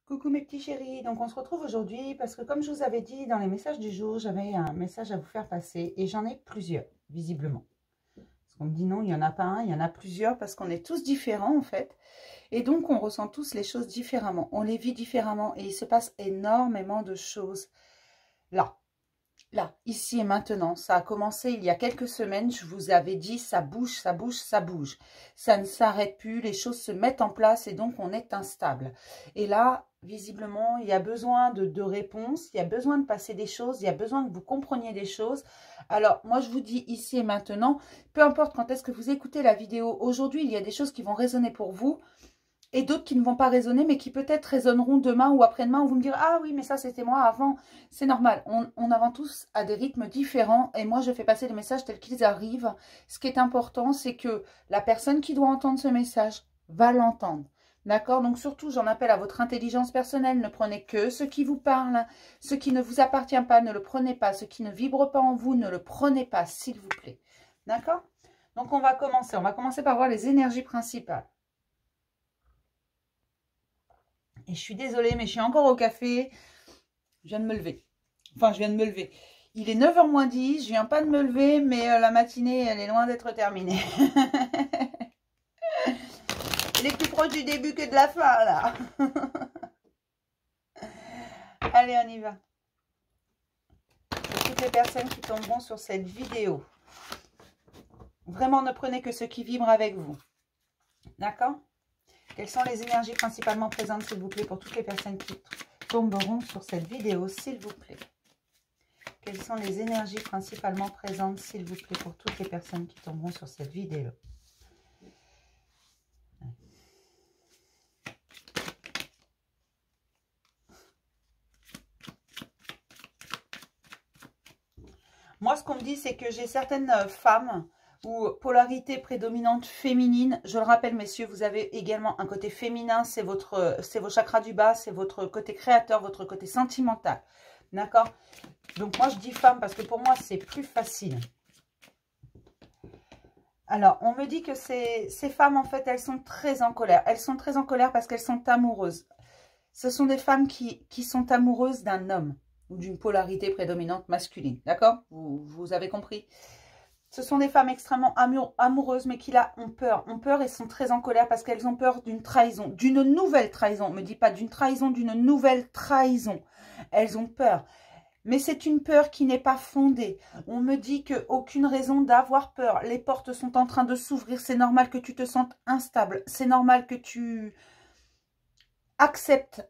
Coucou mes petits chéris, donc on se retrouve aujourd'hui parce que comme je vous avais dit dans les messages du jour, j'avais un message à vous faire passer et j'en ai plusieurs, visiblement. Parce qu'on me dit non, il n'y en a pas un, il y en a plusieurs parce qu'on est tous différents en fait. Et donc on ressent tous les choses différemment, on les vit différemment et il se passe énormément de choses là. Là, ici et maintenant, ça a commencé il y a quelques semaines, je vous avais dit ça bouge, ça bouge, ça bouge. Ça ne s'arrête plus, les choses se mettent en place et donc on est instable. Et là, visiblement, il y a besoin de réponses, il y a besoin de passer des choses, il y a besoin que vous compreniez des choses. Alors, moi je vous dis ici et maintenant, peu importe quand est-ce que vous écoutez la vidéo, aujourd'hui il y a des choses qui vont résonner pour vous. Et d'autres qui ne vont pas résonner, mais qui peut-être résonneront demain ou après-demain, où vous me direz « Ah oui, mais ça, c'était moi avant. » C'est normal, on avance tous à des rythmes différents, et moi, je fais passer les messages tels qu'ils arrivent. Ce qui est important, c'est que la personne qui doit entendre ce message va l'entendre. D'accord? Donc surtout, j'en appelle à votre intelligence personnelle. Ne prenez que ce qui vous parle. Ce qui ne vous appartient pas, ne le prenez pas. Ce qui ne vibre pas en vous, ne le prenez pas, s'il vous plaît. D'accord? Donc, on va commencer. On va commencer par voir les énergies principales. Et je suis désolée, mais je suis encore au café. Je viens de me lever. Enfin, je viens de me lever. Il est 9h moins 10. Je viens pas de me lever, mais la matinée, elle est loin d'être terminée. Elle est plus proche du début que de la fin, là. Allez, on y va. Pour toutes les personnes qui tomberont sur cette vidéo, vraiment, ne prenez que ce qui vibre avec vous. D'accord ? Quelles sont les énergies principalement présentes, s'il vous plaît, pour toutes les personnes qui tomberont sur cette vidéo, s'il vous plaît? Quelles sont les énergies principalement présentes, s'il vous plaît, pour toutes les personnes qui tomberont sur cette vidéo? Moi, ce qu'on me dit, c'est que j'ai certaines femmes ou polarité prédominante féminine. Je le rappelle, messieurs, vous avez également un côté féminin, c'est vos chakras du bas, c'est votre côté créateur, votre côté sentimental. D'accord? Donc, moi, je dis femme parce que pour moi, c'est plus facile. Alors, on me dit que ces femmes, en fait, elles sont très en colère. Elles sont très en colère parce qu'elles sont amoureuses. Ce sont des femmes qui sont amoureuses d'un homme ou d'une polarité prédominante masculine. D'accord? Vous avez compris? Ce sont des femmes extrêmement amoureuses, mais qui là ont peur et sont très en colère parce qu'elles ont peur d'une trahison, d'une nouvelle trahison. On ne me dit pas d'une trahison, d'une nouvelle trahison. Elles ont peur. Mais c'est une peur qui n'est pas fondée. On me dit qu'aucune raison d'avoir peur. Les portes sont en train de s'ouvrir. C'est normal que tu te sentes instable. C'est normal que tu acceptes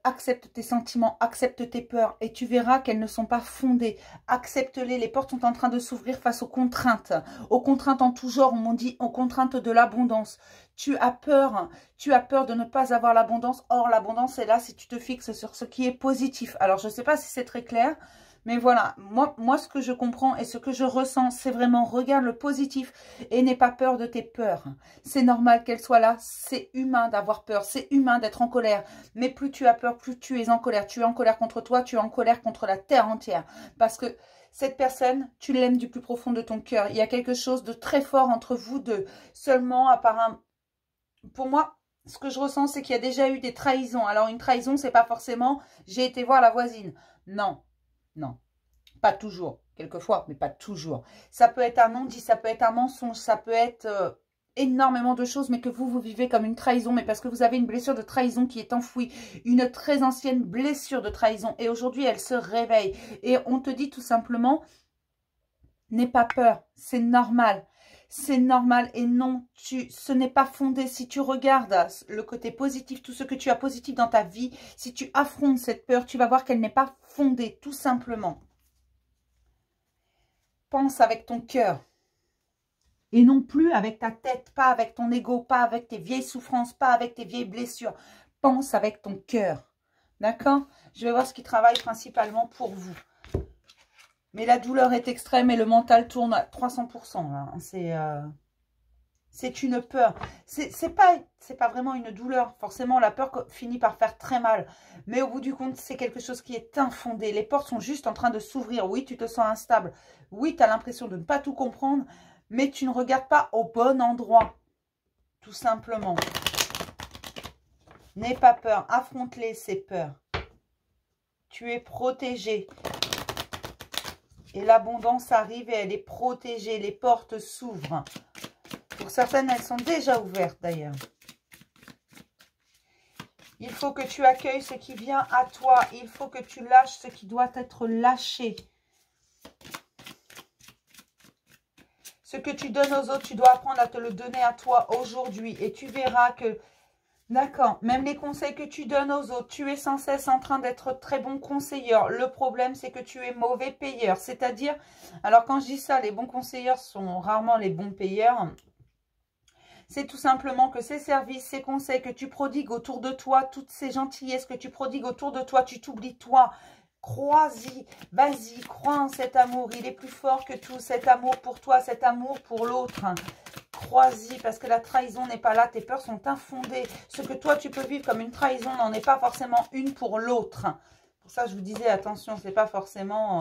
tes sentiments, accepte tes peurs. Et tu verras qu'elles ne sont pas fondées. Accepte-les. Les portes sont en train de s'ouvrir face aux contraintes. Aux contraintes en tout genre. On m'a dit aux contraintes de l'abondance. Tu as peur de ne pas avoir l'abondance. Or, l'abondance est là si tu te fixes sur ce qui est positif. Alors, je ne sais pas si c'est très clair. Mais voilà, moi, ce que je comprends et ce que je ressens, c'est vraiment, regarde le positif et n'aie pas peur de tes peurs. C'est normal qu'elles soient là, c'est humain d'avoir peur, c'est humain d'être en colère. Mais plus tu as peur, plus tu es en colère. Tu es en colère contre toi, tu es en colère contre la terre entière. Parce que cette personne, tu l'aimes du plus profond de ton cœur. Il y a quelque chose de très fort entre vous deux. Seulement, apparemment, pour moi, ce que je ressens, c'est qu'il y a déjà eu des trahisons. Alors, une trahison, c'est pas forcément « j'ai été voir la voisine ». Non. Non, pas toujours, quelquefois, mais pas toujours. Ça peut être un non-dit, ça peut être un mensonge, ça peut être énormément de choses, mais que vous vivez comme une trahison, mais parce que vous avez une blessure de trahison qui est enfouie, une très ancienne blessure de trahison, et aujourd'hui, elle se réveille. Et on te dit tout simplement, n'aie pas peur, c'est normal. C'est normal et non, ce n'est pas fondé. Si tu regardes le côté positif, tout ce que tu as positif dans ta vie, si tu affrontes cette peur, tu vas voir qu'elle n'est pas fondée, tout simplement. Pense avec ton cœur et non plus avec ta tête, pas avec ton ego, pas avec tes vieilles souffrances, pas avec tes vieilles blessures. Pense avec ton cœur, d'accord? Je vais voir ce qui travaille principalement pour vous. Mais la douleur est extrême et le mental tourne à 300%. C'est une peur. C'est pas vraiment une douleur. Forcément, la peur finit par faire très mal. Mais au bout du compte, c'est quelque chose qui est infondé. Les portes sont juste en train de s'ouvrir. Oui, tu te sens instable. Oui, tu as l'impression de ne pas tout comprendre. Mais tu ne regardes pas au bon endroit. Tout simplement. N'aie pas peur. Affronte-les, ces peurs. Tu es protégé. Et l'abondance arrive et elle est protégée. Les portes s'ouvrent. Pour certaines, elles sont déjà ouvertes d'ailleurs. Il faut que tu accueilles ce qui vient à toi. Il faut que tu lâches ce qui doit être lâché. Ce que tu donnes aux autres, tu dois apprendre à te le donner à toi aujourd'hui. Et tu verras que, d'accord, même les conseils que tu donnes aux autres, tu es sans cesse en train d'être très bon conseilleur. Le problème, c'est que tu es mauvais payeur. C'est-à-dire, alors quand je dis ça, les bons conseilleurs sont rarement les bons payeurs. C'est tout simplement que ces services, ces conseils que tu prodigues autour de toi, toutes ces gentillesses que tu prodigues autour de toi, tu t'oublies toi. Crois-y, vas-y, crois en cet amour. Il est plus fort que tout, cet amour pour toi, cet amour pour l'autre. Crois-y, parce que la trahison n'est pas là. Tes peurs sont infondées. Ce que toi, tu peux vivre comme une trahison n'en est pas forcément une pour l'autre. Pour ça, je vous disais, attention, c'est pas forcément...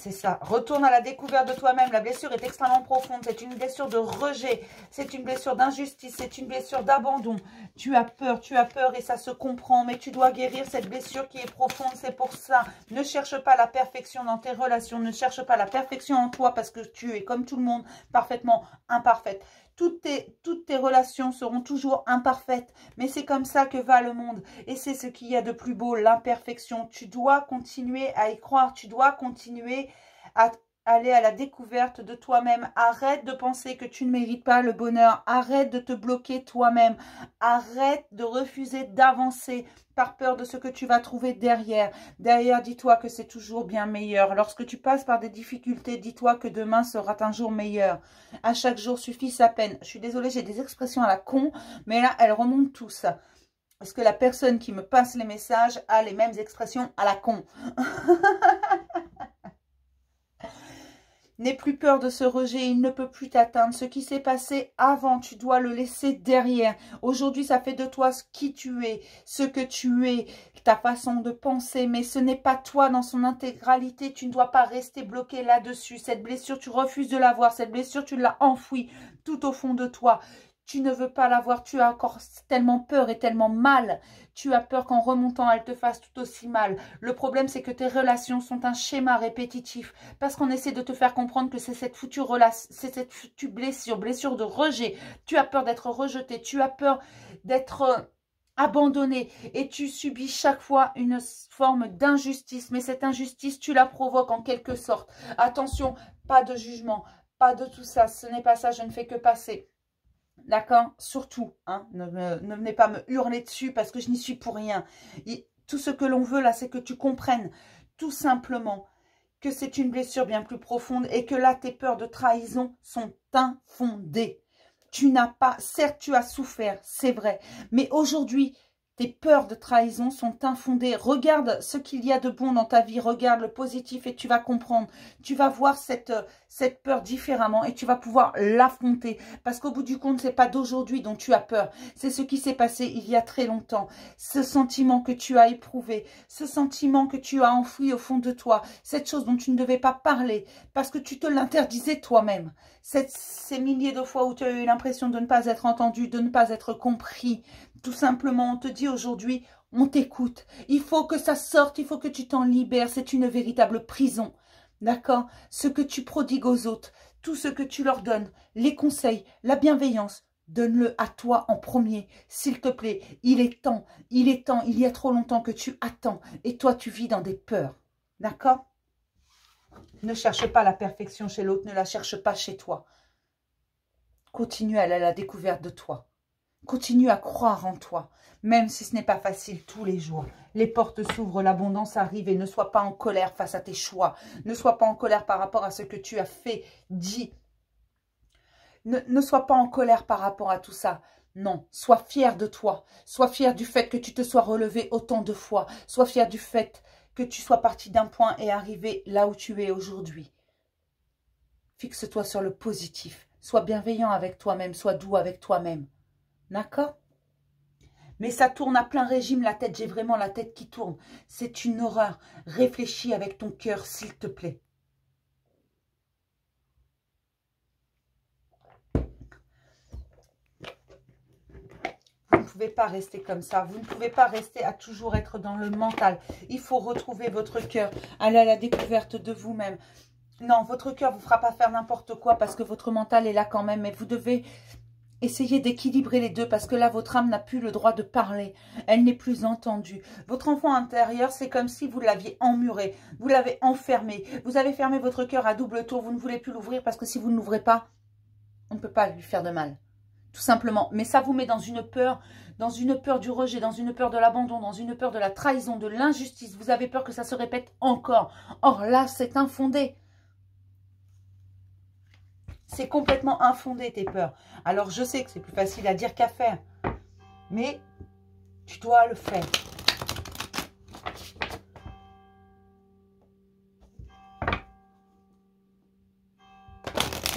c'est ça. Retourne à la découverte de toi-même. La blessure est extrêmement profonde. C'est une blessure de rejet. C'est une blessure d'injustice. C'est une blessure d'abandon. Tu as peur et ça se comprend. Mais tu dois guérir cette blessure qui est profonde. C'est pour ça. Ne cherche pas la perfection dans tes relations. Ne cherche pas la perfection en toi parce que tu es comme tout le monde parfaitement imparfaite. Toutes tes relations seront toujours imparfaites, mais c'est comme ça que va le monde. Et c'est ce qu'il y a de plus beau, l'imperfection. Tu dois continuer à y croire, tu dois continuer à aller à la découverte de toi-même. Arrête de penser que tu ne mérites pas le bonheur. Arrête de te bloquer toi-même. Arrête de refuser d'avancer par peur de ce que tu vas trouver derrière. Derrière, dis-toi que c'est toujours bien meilleur. Lorsque tu passes par des difficultés, dis-toi que demain sera un jour meilleur. À chaque jour suffit sa peine. Je suis désolée, j'ai des expressions à la con, mais là, elles remontent tous. Parce que la personne qui me passe les messages a les mêmes expressions à la con. N'aie plus peur de ce rejet, il ne peut plus t'atteindre. Ce qui s'est passé avant, tu dois le laisser derrière. Aujourd'hui, ça fait de toi qui tu es, ce que tu es, ta façon de penser. Mais ce n'est pas toi dans son intégralité. Tu ne dois pas rester bloqué là-dessus. Cette blessure, tu refuses de la voir. Cette blessure, tu l'as enfouie tout au fond de toi. Tu ne veux pas la voir, tu as encore tellement peur et tellement mal. Tu as peur qu'en remontant, elle te fasse tout aussi mal. Le problème, c'est que tes relations sont un schéma répétitif. Parce qu'on essaie de te faire comprendre que c'est cette foutue relation, c'est cette foutue blessure de rejet. Tu as peur d'être rejeté, tu as peur d'être abandonné. Et tu subis chaque fois une forme d'injustice. Mais cette injustice, tu la provoques en quelque sorte. Attention, pas de jugement, pas de tout ça. Ce n'est pas ça, je ne fais que passer. D'accord? Surtout, hein, ne venez pas me hurler dessus parce que je n'y suis pour rien. Tout ce que l'on veut là, c'est que tu comprennes tout simplement que c'est une blessure bien plus profonde et que là, tes peurs de trahison sont infondées. Tu n'as pas, certes, tu as souffert, c'est vrai, mais aujourd'hui, tes peurs de trahison sont infondées. Regarde ce qu'il y a de bon dans ta vie. Regarde le positif et tu vas comprendre. Tu vas voir cette peur différemment et tu vas pouvoir l'affronter. Parce qu'au bout du compte, ce n'est pas d'aujourd'hui dont tu as peur. C'est ce qui s'est passé il y a très longtemps. Ce sentiment que tu as éprouvé. Ce sentiment que tu as enfoui au fond de toi. Cette chose dont tu ne devais pas parler. Parce que tu te l'interdisais toi-même. Ces milliers de fois où tu as eu l'impression de ne pas être entendu, de ne pas être compris. Tout simplement, on te dit aujourd'hui, on t'écoute. Il faut que ça sorte, il faut que tu t'en libères. C'est une véritable prison. D'accord? Ce que tu prodigues aux autres, tout ce que tu leur donnes, les conseils, la bienveillance, donne-le à toi en premier. S'il te plaît, il est temps, il y a trop longtemps que tu attends. Et toi, tu vis dans des peurs. D'accord? Ne cherche pas la perfection chez l'autre, ne la cherche pas chez toi. Continue à aller à la découverte de toi. Continue à croire en toi, même si ce n'est pas facile tous les jours. Les portes s'ouvrent, l'abondance arrive et ne sois pas en colère face à tes choix. Ne sois pas en colère par rapport à ce que tu as fait, dit. Ne sois pas en colère par rapport à tout ça. Non, sois fier de toi. Sois fier du fait que tu te sois relevé autant de fois. Sois fier du fait que tu sois parti d'un point et arrivé là où tu es aujourd'hui. Fixe-toi sur le positif. Sois bienveillant avec toi-même, sois doux avec toi-même. D'accord? Mais ça tourne à plein régime la tête. J'ai vraiment la tête qui tourne. C'est une horreur. Réfléchis avec ton cœur, s'il te plaît. Vous pouvez pas rester comme ça. Vous ne pouvez pas rester à toujours être dans le mental. Il faut retrouver votre cœur. Aller à la découverte de vous-même. Non, votre cœur ne vous fera pas faire n'importe quoi parce que votre mental est là quand même. Mais vous devez essayer d'équilibrer les deux parce que là, votre âme n'a plus le droit de parler. Elle n'est plus entendue. Votre enfant intérieur, c'est comme si vous l'aviez emmuré. Vous l'avez enfermé. Vous avez fermé votre cœur à double tour. Vous ne voulez plus l'ouvrir parce que si vous ne l'ouvrez pas, on ne peut pas lui faire de mal. Tout simplement. Mais ça vous met dans une peur du rejet, dans une peur de l'abandon, dans une peur de la trahison, de l'injustice. Vous avez peur que ça se répète encore. Or là, c'est infondé. C'est complètement infondé tes peurs. Alors je sais que c'est plus facile à dire qu'à faire. Mais tu dois le faire.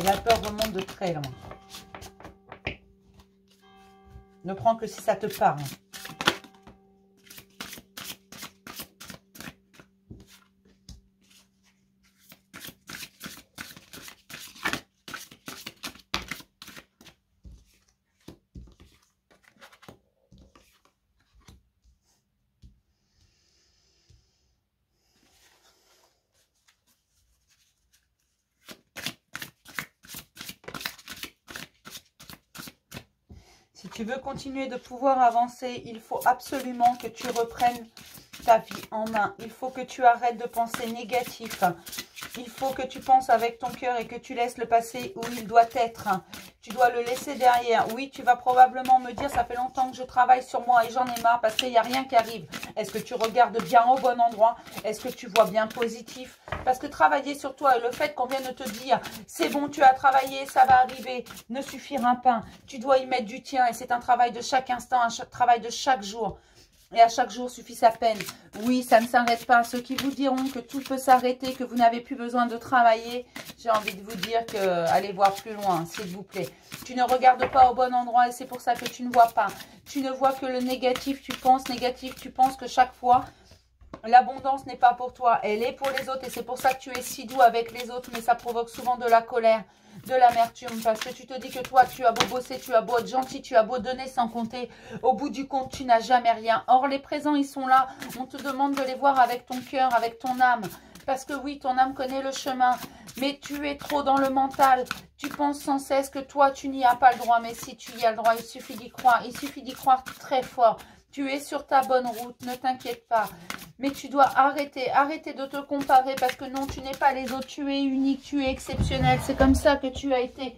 Et la peur remonte de très loin. Ne prends que si ça te parle. Si tu veux continuer de pouvoir avancer, il faut absolument que tu reprennes ta vie en main. Il faut que tu arrêtes de penser négatif. Il faut que tu penses avec ton cœur et que tu laisses le passé où il doit être. Tu dois le laisser derrière. Oui, tu vas probablement me dire, ça fait longtemps que je travaille sur moi et j'en ai marre parce qu'il n'y a rien qui arrive. Est-ce que tu regardes bien au bon endroit? Est-ce que tu vois bien positif? Parce que travailler sur toi et le fait qu'on vienne de te dire, c'est bon, tu as travaillé, ça va arriver, ne suffira pas. Tu dois y mettre du tien et c'est un travail de chaque instant, un travail de chaque jour. Et à chaque jour suffit sa peine. Oui, ça ne s'arrête pas. Ceux qui vous diront que tout peut s'arrêter, que vous n'avez plus besoin de travailler, j'ai envie de vous dire que allez voir plus loin, s'il vous plaît. Tu ne regardes pas au bon endroit et c'est pour ça que tu ne vois pas. Tu ne vois que le négatif, tu penses négatif, tu penses que chaque fois, l'abondance n'est pas pour toi, elle est pour les autres et c'est pour ça que tu es si doux avec les autres, mais ça provoque souvent de la colère, de l'amertume, parce que tu te dis que toi, tu as beau bosser, tu as beau être gentil, tu as beau donner sans compter, au bout du compte, tu n'as jamais rien. Or, les présents, ils sont là, on te demande de les voir avec ton cœur, avec ton âme, parce que oui, ton âme connaît le chemin, mais tu es trop dans le mental, tu penses sans cesse que toi, tu n'y as pas le droit, mais si tu y as le droit, il suffit d'y croire, il suffit d'y croire très fort. Tu es sur ta bonne route, ne t'inquiète pas. Mais tu dois arrêter de te comparer parce que non, tu n'es pas les autres, tu es unique, tu es exceptionnel. C'est comme ça que tu as été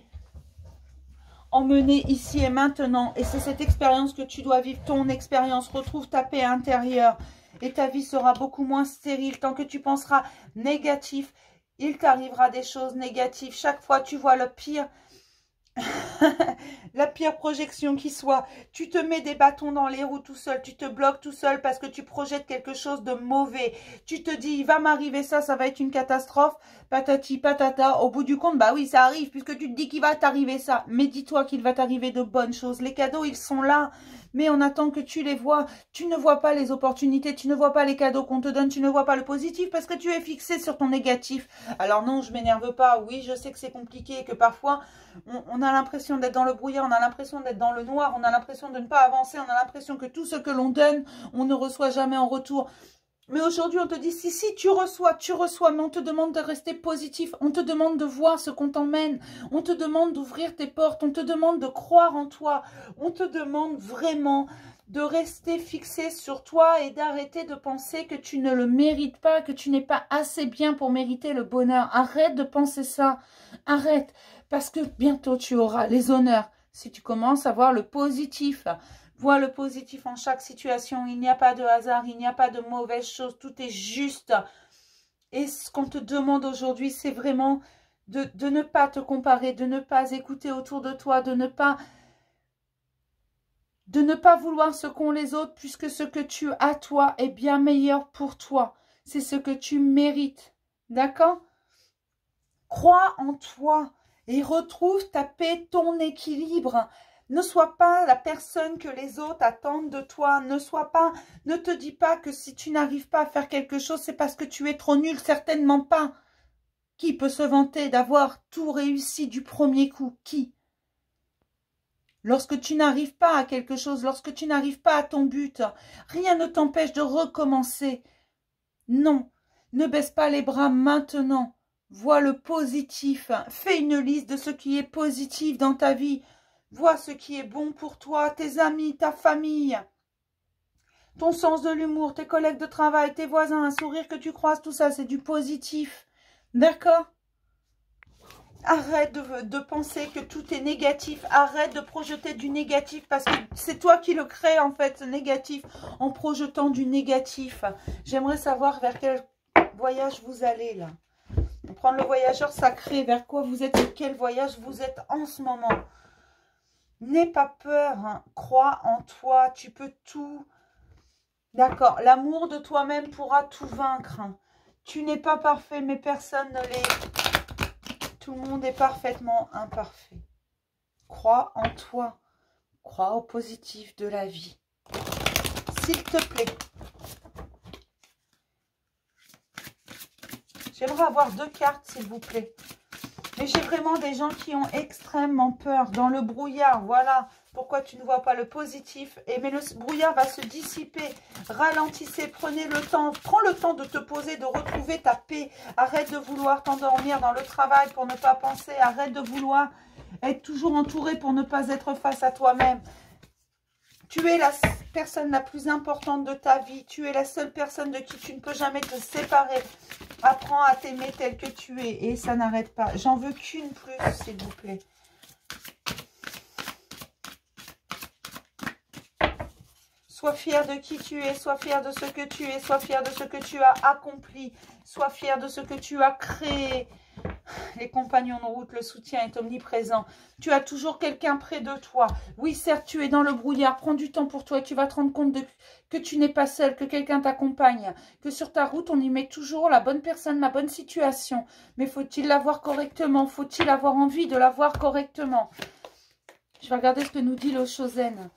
emmené ici et maintenant. Et c'est cette expérience que tu dois vivre, ton expérience. Retrouve ta paix intérieure et ta vie sera beaucoup moins stérile. Tant que tu penseras négatif, il t'arrivera des choses négatives. Chaque fois, tu vois le pire. La pire projection qui soit, tu te mets des bâtons dans les roues tout seul, tu te bloques tout seul parce que tu projettes quelque chose de mauvais, tu te dis il va m'arriver ça, ça va être une catastrophe, patati patata, au bout du compte, bah oui ça arrive puisque tu te dis qu'il va t'arriver ça, mais dis-toi qu'il va t'arriver de bonnes choses, les cadeaux ils sont là, mais on attend que tu les vois, tu ne vois pas les opportunités, tu ne vois pas les cadeaux qu'on te donne, tu ne vois pas le positif parce que tu es fixé sur ton négatif. Alors non, je m'énerve pas, oui je sais que c'est compliqué, que parfois on a l'impression d'être dans le brouillard, on a l'impression d'être dans le noir, on a l'impression de ne pas avancer, on a l'impression que tout ce que l'on donne, on ne reçoit jamais en retour. Mais aujourd'hui, on te dit, si, tu reçois, mais on te demande de rester positif, on te demande de voir ce qu'on t'emmène, on te demande d'ouvrir tes portes, on te demande de croire en toi, on te demande vraiment de rester fixé sur toi et d'arrêter de penser que tu ne le mérites pas, que tu n'es pas assez bien pour mériter le bonheur. Arrête de penser ça, arrête, parce que bientôt tu auras les honneurs si tu commences à voir le positif. Vois le positif en chaque situation. Il n'y a pas de hasard, il n'y a pas de mauvaises choses. Tout est juste. Et ce qu'on te demande aujourd'hui, c'est vraiment de ne pas te comparer, de ne pas écouter autour de toi, de ne pas vouloir ce qu'ont les autres, puisque ce que tu as, toi, est bien meilleur pour toi. C'est ce que tu mérites. D'accord? Crois en toi et retrouve ta paix, ton équilibre. Ne sois pas la personne que les autres attendent de toi. Ne te dis pas que si tu n'arrives pas à faire quelque chose, c'est parce que tu es trop nul. Certainement pas. Qui peut se vanter d'avoir tout réussi du premier coup? Qui? Lorsque tu n'arrives pas à quelque chose, lorsque tu n'arrives pas à ton but, rien ne t'empêche de recommencer. Non, ne baisse pas les bras maintenant. Vois le positif. Fais une liste de ce qui est positif dans ta vie. Vois ce qui est bon pour toi, tes amis, ta famille, ton sens de l'humour, tes collègues de travail, tes voisins, un sourire que tu croises, tout ça, c'est du positif. D'accord ? Arrête de penser que tout est négatif. Arrête de projeter du négatif parce que c'est toi qui le crée en fait, ce négatif, en projetant du négatif. J'aimerais savoir vers quel voyage vous allez là. Prendre le voyageur sacré, vers quoi vous êtes et quel voyage vous êtes en ce moment. N'aie pas peur, hein. Crois en toi, tu peux tout. D'accord, l'amour de toi-même pourra tout vaincre. Tu n'es pas parfait, mais personne ne l'est. Tout le monde est parfaitement imparfait. Crois en toi. Crois au positif de la vie. S'il te plaît. J'aimerais avoir 2 cartes, s'il vous plaît. Mais j'ai vraiment des gens qui ont extrêmement peur. Dans le brouillard, voilà pourquoi tu ne vois pas le positif. Mais le brouillard va se dissiper. Ralentissez, prenez le temps. Prends le temps de te poser, de retrouver ta paix. Arrête de vouloir t'endormir dans le travail pour ne pas penser. Arrête de vouloir être toujours entouré pour ne pas être face à toi-même. Tu es la personne la plus importante de ta vie. Tu es la seule personne de qui tu ne peux jamais te séparer. Apprends à t'aimer tel que tu es. Et ça n'arrête pas. J'en veux qu'une plus, s'il vous plaît. Sois fier de qui tu es. Sois fier de ce que tu es. Sois fier de ce que tu as accompli. Sois fier de ce que tu as créé. Les compagnons de route, le soutien est omniprésent. Tu as toujours quelqu'un près de toi. Oui, certes, tu es dans le brouillard. Prends du temps pour toi et tu vas te rendre compte que tu n'es pas seul, que quelqu'un t'accompagne. Que sur ta route, on y met toujours la bonne personne, la bonne situation. Mais faut-il la voir correctement? Faut-il avoir envie de la voir correctement? Je vais regarder ce que nous dit le Chosen.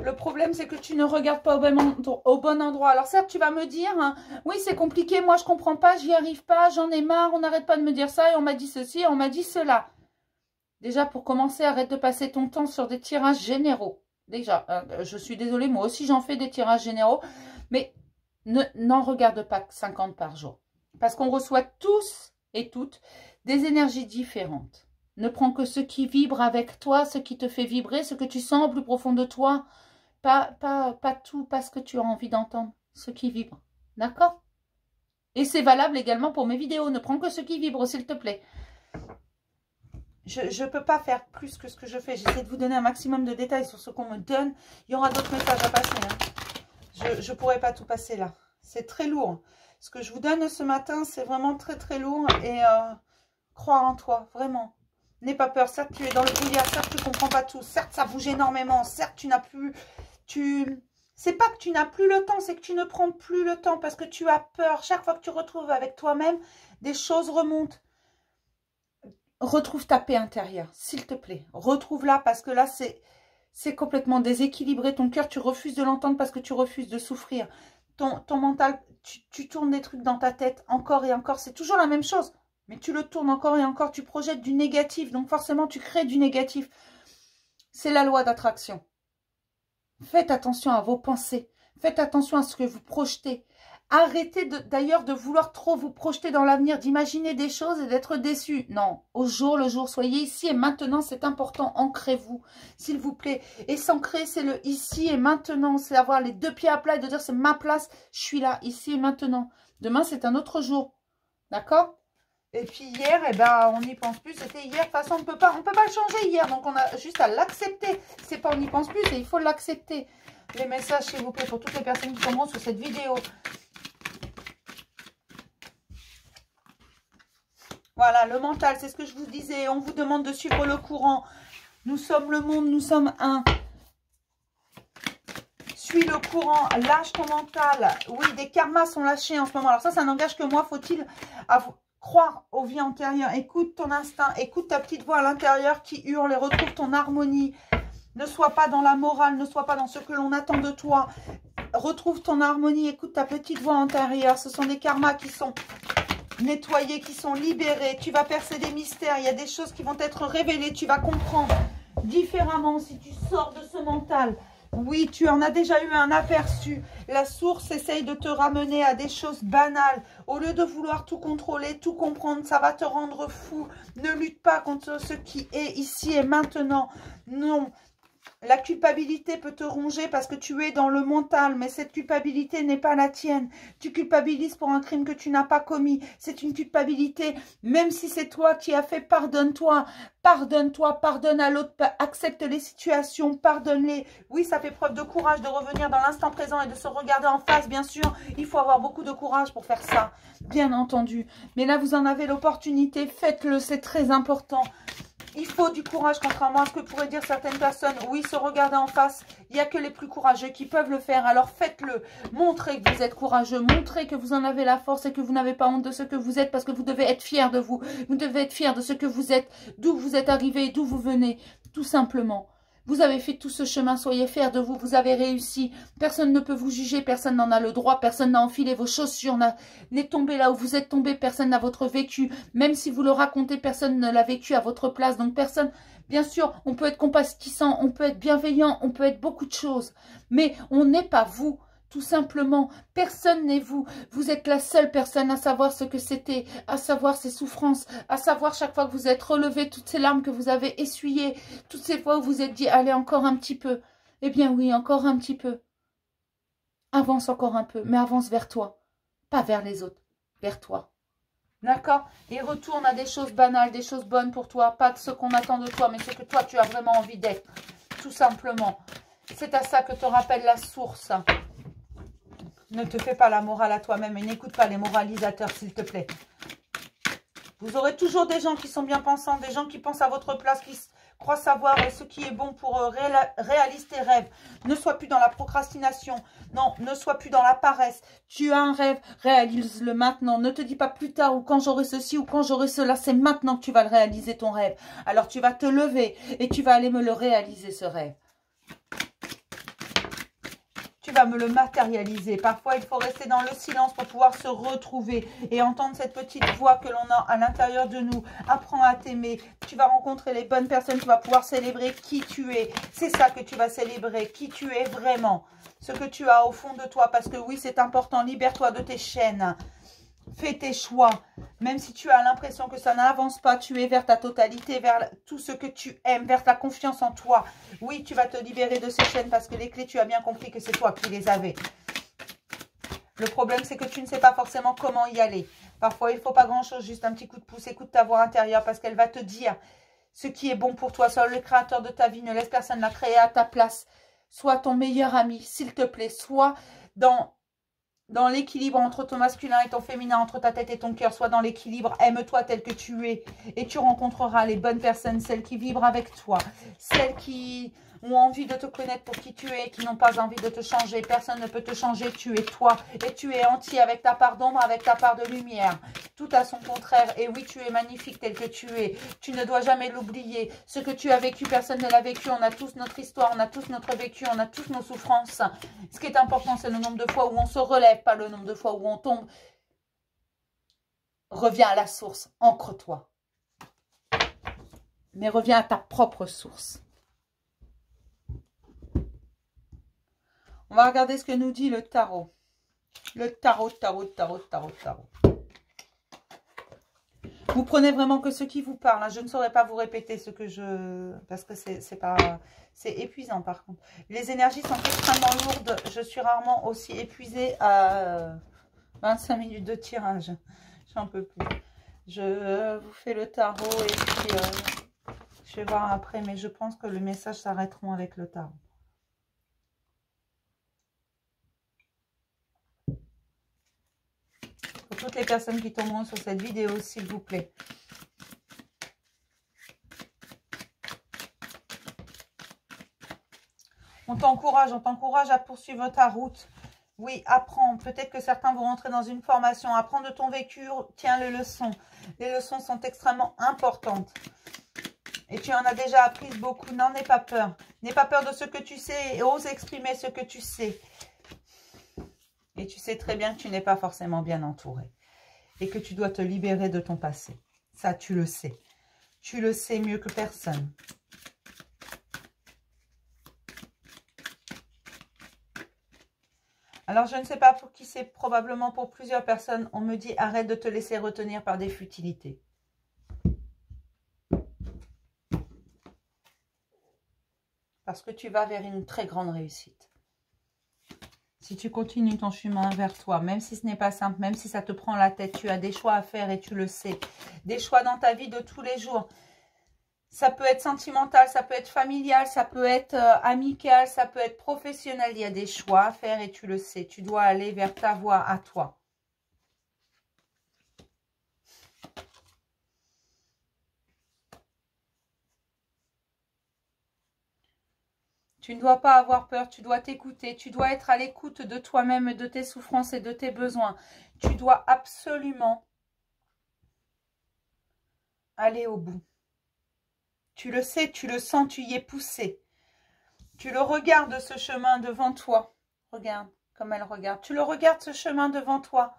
Le problème, c'est que tu ne regardes pas au bon endroit. Alors certes, tu vas me dire, hein, oui, c'est compliqué, moi je comprends pas, j'y arrive pas, j'en ai marre, on n'arrête pas de me dire ça, et on m'a dit ceci, et on m'a dit cela. Déjà, pour commencer, arrête de passer ton temps sur des tirages généraux. Déjà, je suis désolée, moi aussi j'en fais des tirages généraux, mais n'en regarde pas 50 par jour. Parce qu'on reçoit tous et toutes des énergies différentes. Ne prends que ce qui vibre avec toi, ce qui te fait vibrer, ce que tu sens au plus profond de toi. Pas tout, pas ce que tu as envie d'entendre, ce qui vibre. D'accord? Et c'est valable également pour mes vidéos. Ne prends que ce qui vibre, s'il te plaît. Je ne peux pas faire plus que ce que je fais. J'essaie de vous donner un maximum de détails sur ce qu'on me donne. Il y aura d'autres messages à passer. Hein. Je ne pourrai pas tout passer là. C'est très lourd. Ce que je vous donne ce matin, c'est vraiment très très lourd. Et crois en toi, vraiment. N'aie pas peur, certes tu es dans le brouillard, certes tu ne comprends pas tout, certes ça bouge énormément, certes tu n'as plus... C'est pas que tu n'as plus le temps, c'est que tu ne prends plus le temps parce que tu as peur. Chaque fois que tu retrouves avec toi-même, des choses remontent. Retrouve ta paix intérieure, s'il te plaît. Retrouve-la parce que là c'est complètement déséquilibré. Ton cœur, tu refuses de l'entendre parce que tu refuses de souffrir. Ton mental, tu tournes des trucs dans ta tête encore et encore. C'est toujours la même chose. Mais tu le tournes encore et encore, tu projettes du négatif. Donc forcément, tu crées du négatif. C'est la loi d'attraction. Faites attention à vos pensées. Faites attention à ce que vous projetez. Arrêtez d'ailleurs de vouloir trop vous projeter dans l'avenir, d'imaginer des choses et d'être déçu. Non, au jour le jour, soyez ici et maintenant, c'est important. Ancrez-vous, s'il vous plaît. Et s'ancrer, c'est le ici et maintenant. C'est avoir les 2 pieds à plat et de dire c'est ma place, je suis là, ici et maintenant. Demain, c'est un autre jour. D'accord ? Et puis hier, eh ben, on n'y pense plus. C'était hier. De toute façon, on ne peut pas le changer hier. Donc, on a juste à l'accepter. C'est pas on n'y pense plus, c'est il faut l'accepter. Les messages, s'il vous plaît, pour toutes les personnes qui tomberont sur cette vidéo. Voilà, le mental, c'est ce que je vous disais. On vous demande de suivre le courant. Nous sommes le monde, nous sommes un. Suis le courant, lâche ton mental. Oui, des karmas sont lâchés en ce moment. Alors ça n'engage que moi. Faut-il croire aux vies antérieures? Écoute ton instinct, écoute ta petite voix à l'intérieur qui hurle et retrouve ton harmonie. Ne sois pas dans la morale, ne sois pas dans ce que l'on attend de toi. Retrouve ton harmonie, écoute ta petite voix intérieure. Ce sont des karmas qui sont nettoyés, qui sont libérés. Tu vas percer des mystères, il y a des choses qui vont être révélées, tu vas comprendre. différemment, si tu sors de ce mental. Oui, tu en as déjà eu un aperçu. La source essaye de te ramener à des choses banales. Au lieu de vouloir tout contrôler, tout comprendre, ça va te rendre fou. Ne lutte pas contre ce qui est ici et maintenant. Non. La culpabilité peut te ronger parce que tu es dans le mental, mais cette culpabilité n'est pas la tienne. Tu culpabilises pour un crime que tu n'as pas commis. C'est une culpabilité, même si c'est toi qui as fait, pardonne-toi. Pardonne-toi, pardonne à l'autre, accepte les situations, pardonne-les. Oui, ça fait preuve de courage de revenir dans l'instant présent et de se regarder en face, bien sûr. Il faut avoir beaucoup de courage pour faire ça, bien entendu. Mais là, vous en avez l'opportunité, faites-le, c'est très important. Il faut du courage, contrairement à ce que pourraient dire certaines personnes. Oui, se regarder en face, il n'y a que les plus courageux qui peuvent le faire. Alors faites-le. Montrez que vous êtes courageux. Montrez que vous en avez la force et que vous n'avez pas honte de ce que vous êtes parce que vous devez être fiers de vous. Vous devez être fiers de ce que vous êtes, d'où vous êtes arrivé, d'où vous venez, tout simplement. Vous avez fait tout ce chemin, soyez fiers de vous, vous avez réussi. Personne ne peut vous juger, personne n'en a le droit, personne n'a enfilé vos chaussures, n'est tombé là où vous êtes tombé, personne n'a votre vécu. Même si vous le racontez, personne ne l'a vécu à votre place. Donc personne, bien sûr, on peut être compatissant, on peut être bienveillant, on peut être beaucoup de choses. Mais on n'est pas vous. Tout simplement, personne n'est vous. Vous êtes la seule personne à savoir ce que c'était, à savoir ces souffrances, à savoir chaque fois que vous êtes relevé, toutes ces larmes que vous avez essuyées, toutes ces fois où vous êtes dit, allez encore un petit peu. Eh bien oui, encore un petit peu. Avance encore un peu, mais avance vers toi. Pas vers les autres, vers toi. D'accord? Et retourne à des choses banales, des choses bonnes pour toi, pas de ce qu'on attend de toi, mais ce que toi tu as vraiment envie d'être. Tout simplement. C'est à ça que te rappelle la source. Ne te fais pas la morale à toi-même et n'écoute pas les moralisateurs, s'il te plaît. Vous aurez toujours des gens qui sont bien pensants, des gens qui pensent à votre place, qui croient savoir ce qui est bon pour réaliser tes rêves. Ne sois plus dans la procrastination. Non, ne sois plus dans la paresse. Tu as un rêve, réalise-le maintenant. Ne te dis pas plus tard ou quand j'aurai ceci ou quand j'aurai cela. C'est maintenant que tu vas le réaliser, ton rêve. Alors tu vas te lever et tu vas aller me le réaliser, ce rêve. Tu vas me le matérialiser. Parfois, il faut rester dans le silence pour pouvoir se retrouver et entendre cette petite voix que l'on a à l'intérieur de nous. Apprends à t'aimer. Tu vas rencontrer les bonnes personnes. Tu vas pouvoir célébrer qui tu es. C'est ça que tu vas célébrer, qui tu es vraiment. Ce que tu as au fond de toi. Parce que oui, c'est important. Libère-toi de tes chaînes. Fais tes choix, même si tu as l'impression que ça n'avance pas, tu es vers ta totalité, vers tout ce que tu aimes, vers ta confiance en toi. Oui, tu vas te libérer de ces chaînes parce que les clés, tu as bien compris que c'est toi qui les avais. Le problème, c'est que tu ne sais pas forcément comment y aller. Parfois, il ne faut pas grand-chose, juste un petit coup de pouce. Écoute ta voix intérieure parce qu'elle va te dire ce qui est bon pour toi. Sois le créateur de ta vie, ne laisse personne la créer à ta place. Sois ton meilleur ami, s'il te plaît. Sois dans l'équilibre entre ton masculin et ton féminin, entre ta tête et ton cœur, soit dans l'équilibre, aime-toi tel que tu es et tu rencontreras les bonnes personnes, celles qui vibrent avec toi, celles qui ont envie de te connaître pour qui tu es, qui n'ont pas envie de te changer. Personne ne peut te changer, tu es toi et tu es entier avec ta part d'ombre, avec ta part de lumière. Tout à son contraire. Et oui, tu es magnifique tel que tu es. Tu ne dois jamais l'oublier. Ce que tu as vécu, personne ne l'a vécu. On a tous notre histoire, on a tous notre vécu, on a tous nos souffrances. Ce qui est important, c'est le nombre de fois où on se relève, pas le nombre de fois où on tombe. Reviens à la source, ancre-toi. Mais reviens à ta propre source. On va regarder ce que nous dit le tarot. Le tarot. Vous prenez vraiment que ce qui vous parle. Hein. Je ne saurais pas vous répéter ce que je... Parce que c'est épuisant par contre. Les énergies sont extrêmement lourdes. Je suis rarement aussi épuisée à 25 minutes de tirage. J'en peux plus. Je vous fais le tarot et puis je vais voir après. Mais je pense que le message s'arrêteront avec le tarot. Pour toutes les personnes qui tomberont sur cette vidéo, s'il vous plaît. On t'encourage à poursuivre ta route. Oui, apprends. Peut-être que certains vont rentrer dans une formation. Apprends de ton vécu, tiens les leçons. Les leçons sont extrêmement importantes. Et tu en as déjà appris beaucoup. N'en aie pas peur. N'aie pas peur de ce que tu sais et ose exprimer ce que tu sais. Et tu sais très bien que tu n'es pas forcément bien entouré. Et que tu dois te libérer de ton passé. Ça, tu le sais. Tu le sais mieux que personne. Alors, je ne sais pas pour qui c'est, probablement pour plusieurs personnes. On me dit, arrête de te laisser retenir par des futilités. Parce que tu vas vers une très grande réussite. Si tu continues ton chemin vers toi, même si ce n'est pas simple, même si ça te prend la tête, tu as des choix à faire et tu le sais. Des choix dans ta vie de tous les jours. Ça peut être sentimental, ça peut être familial, ça peut être amical, ça peut être professionnel. Il y a des choix à faire et tu le sais. Tu dois aller vers ta voie à toi. Tu ne dois pas avoir peur, tu dois t'écouter. Tu dois être à l'écoute de toi-même, de tes souffrances et de tes besoins. Tu dois absolument aller au bout. Tu le sais, tu le sens, tu y es poussé. Tu le regardes, ce chemin devant toi. Regarde comme elle regarde. Tu le regardes, ce chemin devant toi,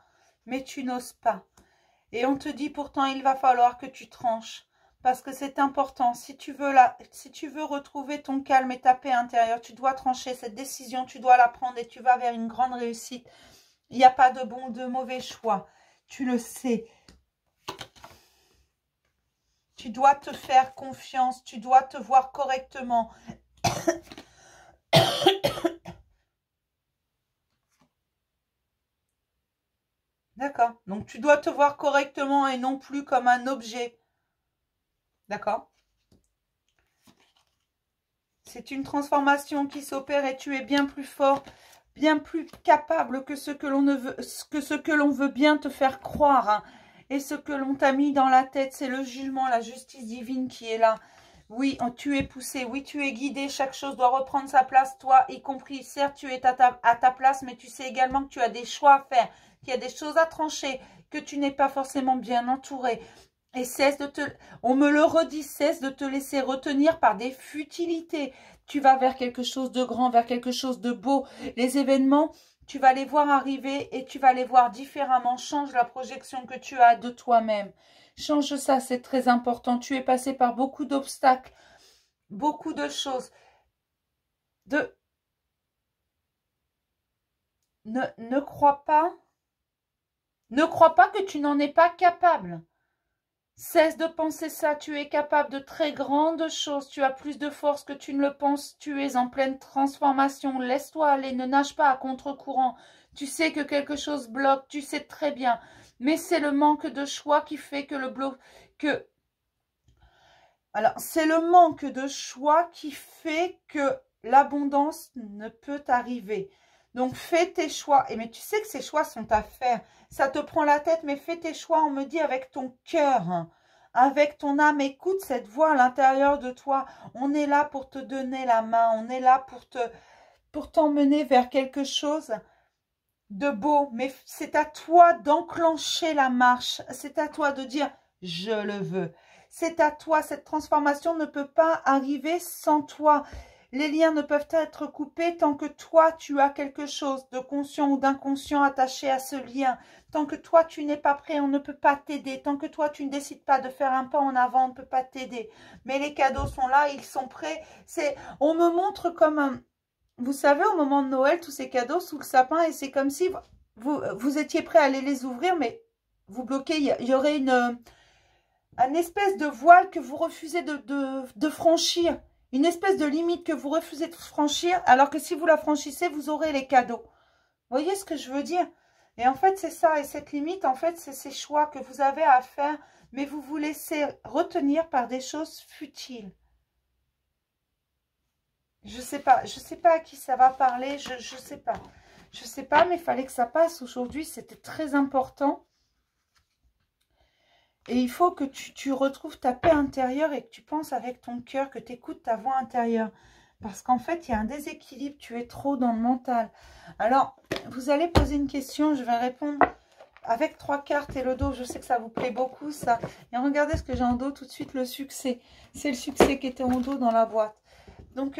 mais tu n'oses pas. Et on te dit pourtant, il va falloir que tu tranches. Parce que c'est important. Si tu veux retrouver ton calme et ta paix intérieure, tu dois trancher cette décision. Tu dois la prendre et tu vas vers une grande réussite. Il n'y a pas de bon ou de mauvais choix. Tu le sais. Tu dois te faire confiance. Tu dois te voir correctement. D'accord. Donc, tu dois te voir correctement et non plus comme un objet. D'accord. C'est une transformation qui s'opère et tu es bien plus fort, bien plus capable que ce que l'on veut bien te faire croire. Hein. Et ce que l'on t'a mis dans la tête, c'est le jugement, la justice divine qui est là. Oui, tu es poussé, oui, tu es guidé, chaque chose doit reprendre sa place, toi y compris. Certes, tu es à ta place, mais tu sais également que tu as des choix à faire, qu'il y a des choses à trancher, que tu n'es pas forcément bien entouré. Et on me le redit, cesse de te laisser retenir par des futilités. Tu vas vers quelque chose de grand, vers quelque chose de beau. Les événements, tu vas les voir arriver et tu vas les voir différemment. Change la projection que tu as de toi-même. Change ça, c'est très important. Tu es passé par beaucoup d'obstacles, beaucoup de choses. Ne crois pas que tu n'en es pas capable. Cesse de penser ça, tu es capable de très grandes choses, tu as plus de force que tu ne le penses, tu es en pleine transformation, laisse-toi aller, ne nage pas à contre-courant, tu sais que quelque chose bloque, tu sais très bien, mais c'est le manque de choix qui fait que c'est le manque de choix qui fait que l'abondance ne peut arriver. Donc, fais tes choix. Mais tu sais que ces choix sont à faire. Ça te prend la tête, mais fais tes choix, on me dit, avec ton cœur, hein, avec ton âme. Écoute cette voix à l'intérieur de toi. On est là pour te donner la main. On est là pour t'emmener vers quelque chose de beau. Mais c'est à toi d'enclencher la marche. C'est à toi de dire, je le veux. C'est à toi. Cette transformation ne peut pas arriver sans toi. Les liens ne peuvent être coupés tant que toi, tu as quelque chose de conscient ou d'inconscient attaché à ce lien. Tant que toi, tu n'es pas prêt, on ne peut pas t'aider. Tant que toi, tu ne décides pas de faire un pas en avant, on ne peut pas t'aider. Mais les cadeaux sont là, ils sont prêts. On me montre comme un... Vous savez, au moment de Noël, tous ces cadeaux sous le sapin, et c'est comme si vous étiez prêt à aller les ouvrir, mais vous bloquez. Il y aurait une espèce de voile que vous refusez de franchir. Une espèce de limite que vous refusez de franchir, alors que si vous la franchissez, vous aurez les cadeaux. Vous voyez ce que je veux dire? Et en fait, c'est ça. Et cette limite, en fait, c'est ces choix que vous avez à faire, mais vous vous laissez retenir par des choses futiles. Je sais pas à qui ça va parler, je sais pas. Je sais pas, mais il fallait que ça passe aujourd'hui, c'était très important. Et il faut que tu retrouves ta paix intérieure et que tu penses avec ton cœur, que tu écoutes ta voix intérieure. Parce qu'en fait, il y a un déséquilibre, tu es trop dans le mental. Alors, vous allez poser une question, je vais répondre avec 3 cartes et le dos. Je sais que ça vous plaît beaucoup, ça. Et regardez ce que j'ai en dos, tout de suite, le succès. C'est le succès qui était en dos dans la boîte. Donc,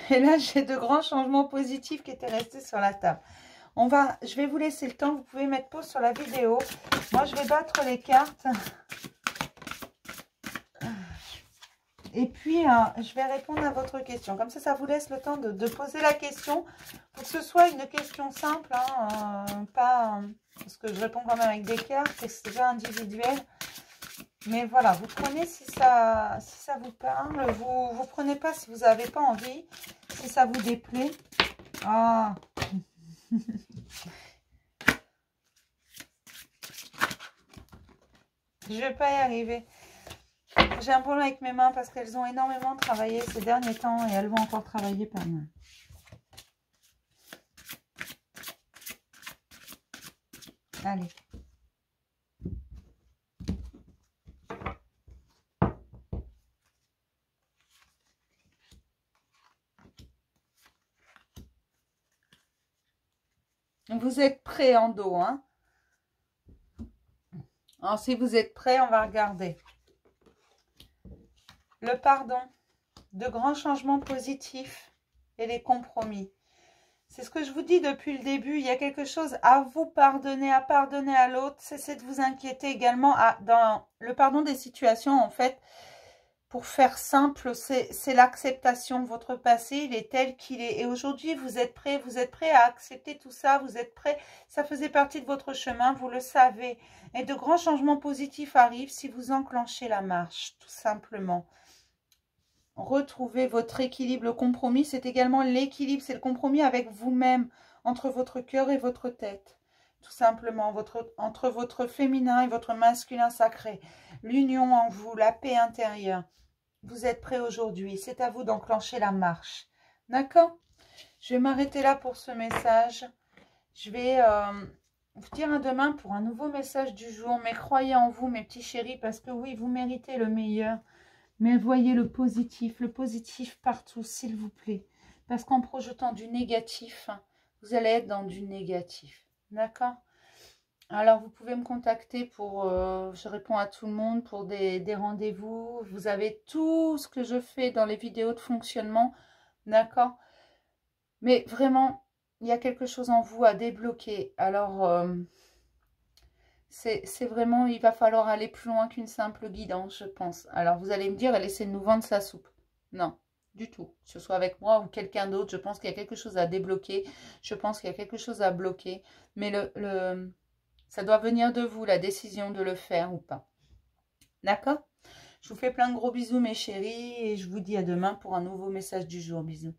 et là, j'ai de grands changements positifs qui étaient restés sur la table. Je vais vous laisser le temps. Vous pouvez mettre pause sur la vidéo. Moi, je vais battre les cartes. Et puis, je vais répondre à votre question. Comme ça vous laisse le temps de poser la question. Pour que ce soit une question simple, hein, pas... parce que je réponds quand même avec des cartes et c'est déjà individuel. Mais voilà, vous prenez si ça vous parle. Vous prenez pas si vous n'avez pas envie. Si ça vous déplaît. Ah. Je vais pas y arriver. J'ai un problème avec mes mains parce qu'elles ont énormément travaillé ces derniers temps et elles vont encore travailler par moi. Allez. Vous êtes prêts en dos, hein? Alors, si vous êtes prêts, on va regarder. Le pardon, de grands changements positifs et les compromis. C'est ce que je vous dis depuis le début. Il y a quelque chose à vous pardonner, à pardonner à l'autre. Cessez de vous inquiéter également dans le pardon des situations. En fait, pour faire simple, c'est l'acceptation. Votre passé, il est tel qu'il est. Et aujourd'hui, vous êtes prêt à accepter tout ça. Vous êtes prêt. Ça faisait partie de votre chemin, vous le savez. Et de grands changements positifs arrivent si vous enclenchez la marche, tout simplement. Retrouvez votre équilibre. Le compromis, c'est également l'équilibre. C'est le compromis avec vous-même, entre votre cœur et votre tête. Tout simplement, entre votre féminin et votre masculin sacré. L'union en vous, la paix intérieure. Vous êtes prêts aujourd'hui. C'est à vous d'enclencher la marche. D'accord? Je vais m'arrêter là pour ce message. Je vais vous dire à demain pour un nouveau message du jour. Mais croyez en vous, mes petits chéris, parce que oui, vous méritez le meilleur. Mais voyez le positif partout, s'il vous plaît. Parce qu'en projetant du négatif, vous allez être dans du négatif. D'accord? Alors, vous pouvez me contacter pour... je réponds à tout le monde pour des rendez-vous. Vous avez tout ce que je fais dans les vidéos de fonctionnement. D'accord? Mais vraiment, il y a quelque chose en vous à débloquer. Alors... c'est vraiment, il va falloir aller plus loin qu'une simple guidance, je pense. Alors, vous allez me dire, elle essaie de nous vendre sa soupe. Non, du tout. Que ce soit avec moi ou quelqu'un d'autre, je pense qu'il y a quelque chose à débloquer. Je pense qu'il y a quelque chose à bloquer. Mais ça doit venir de vous, la décision de le faire ou pas. D'accord? Je vous fais plein de gros bisous, mes chéris. Et je vous dis à demain pour un nouveau message du jour. Bisous.